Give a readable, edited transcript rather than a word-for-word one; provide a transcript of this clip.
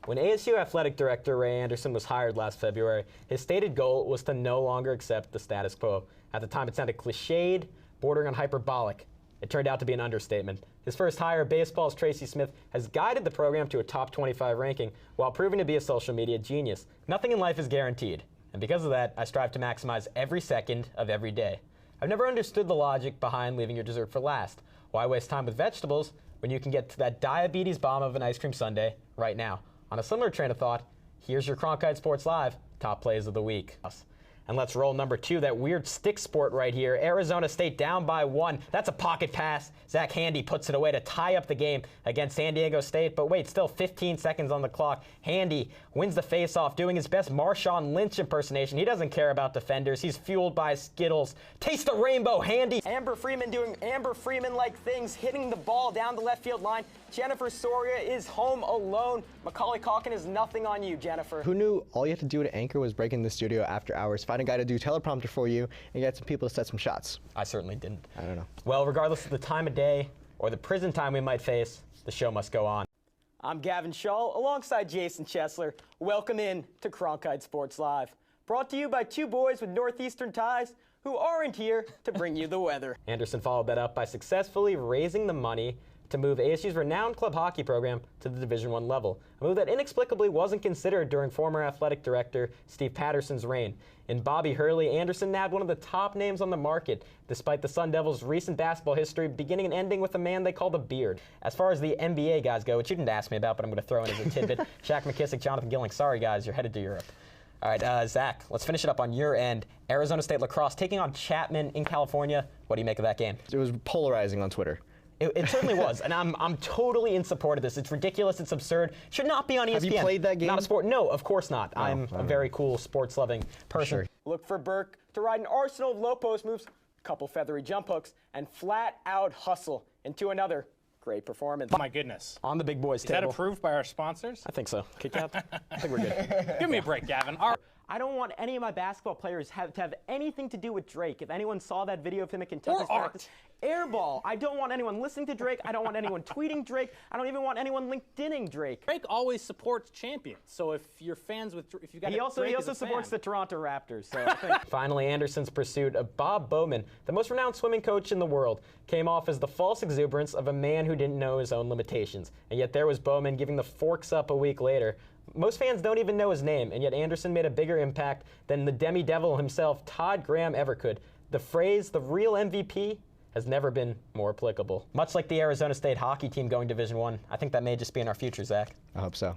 When ASU Athletic Director Ray Anderson was hired last February, his stated goal was to no longer accept the status quo. At the time, it sounded cliched, bordering on hyperbolic. It turned out to be an understatement. His first hire, baseball's Tracy Smith, has guided the program to a top 25 ranking while proving to be a social media genius. Nothing in life is guaranteed, and because of that, I strive to maximize every second of every day. I've never understood the logic behind leaving your dessert for last. Why waste time with vegetables when you can get to that diabetes bomb of an ice cream sundae right now? On a similar train of thought, here's your Cronkite Sports Live top plays of the week. And let's roll number 2, that weird stick sport right here. Arizona State down by 1. That's a pocket pass. Zach Handy puts it away to tie up the game against San Diego State. But wait, still 15 seconds on the clock. Handy wins the faceoff, doing his best Marshawn Lynch impersonation. He doesn't care about defenders. He's fueled by Skittles. Taste the rainbow, Handy. Amber Freeman doing Amber Freeman-like things, hitting the ball down the left field line. Jennifer Soria is home alone. Macaulay Culkin is nothing on you, Jennifer. Who knew all you had to do to anchor was break in the studio after hours, find a guy to do teleprompter for you, and get some people to set some shots? I certainly didn't. I don't know. Well, regardless of the time of day or the prison time we might face, the show must go on. I'm Gavin Schall, alongside Jason Chesler. Welcome in to Cronkite Sports Live. Brought to you by two boys with Northeastern ties who aren't here to bring you the weather. Anderson followed that up by successfully raising the money to move ASU's renowned club hockey program to the Division I level, a move that inexplicably wasn't considered during former athletic director Steve Patterson's reign. In Bobby Hurley, Anderson nabbed one of the top names on the market, despite the Sun Devils' recent basketball history beginning and ending with a man they call the Beard. As far as the NBA guys go, which you didn't ask me about, but I'm going to throw in as a tidbit, Shaq McKissick, Jonathan Gilling, sorry guys, you're headed to Europe. All right, Zach, let's finish it up on your end. Arizona State lacrosse taking on Chapman in California. What do you make of that game? It was polarizing on Twitter. It certainly was, and I'm totally in support of this. It's ridiculous. It's absurd. Should not be on ESPN. Have you played that game? Not a sport. No, of course not. Oh, I'm a very cool, sports-loving person. Sure. Look for Burke to ride an arsenal of low-post moves, couple feathery jump hooks, and flat-out hustle into another great performance. Oh my goodness. On the big boys table. Is that approved by our sponsors? I think so. Kick out? I think we're good. Give me a break, Gavin. I don't want any of my basketball players to have anything to do with Drake. If anyone saw that video of him at Kentucky's practice, airball. I don't want anyone listening to Drake. I don't want anyone tweeting Drake. I don't even want anyone LinkedIning Drake. Drake always supports champions. So if you're fans with, if you got he also supports the Toronto Raptors. So I think. Finally, Anderson's pursuit of Bob Bowman, the most renowned swimming coach in the world, came off as the false exuberance of a man who didn't know his own limitations. And yet there was Bowman giving the forks up a week later. Most fans don't even know his name, and yet Anderson made a bigger impact than the demi-devil himself, Todd Graham, ever could. The phrase, the real MVP, has never been more applicable. Much like the Arizona State hockey team going Division I think that may just be in our future, Zach. I hope so.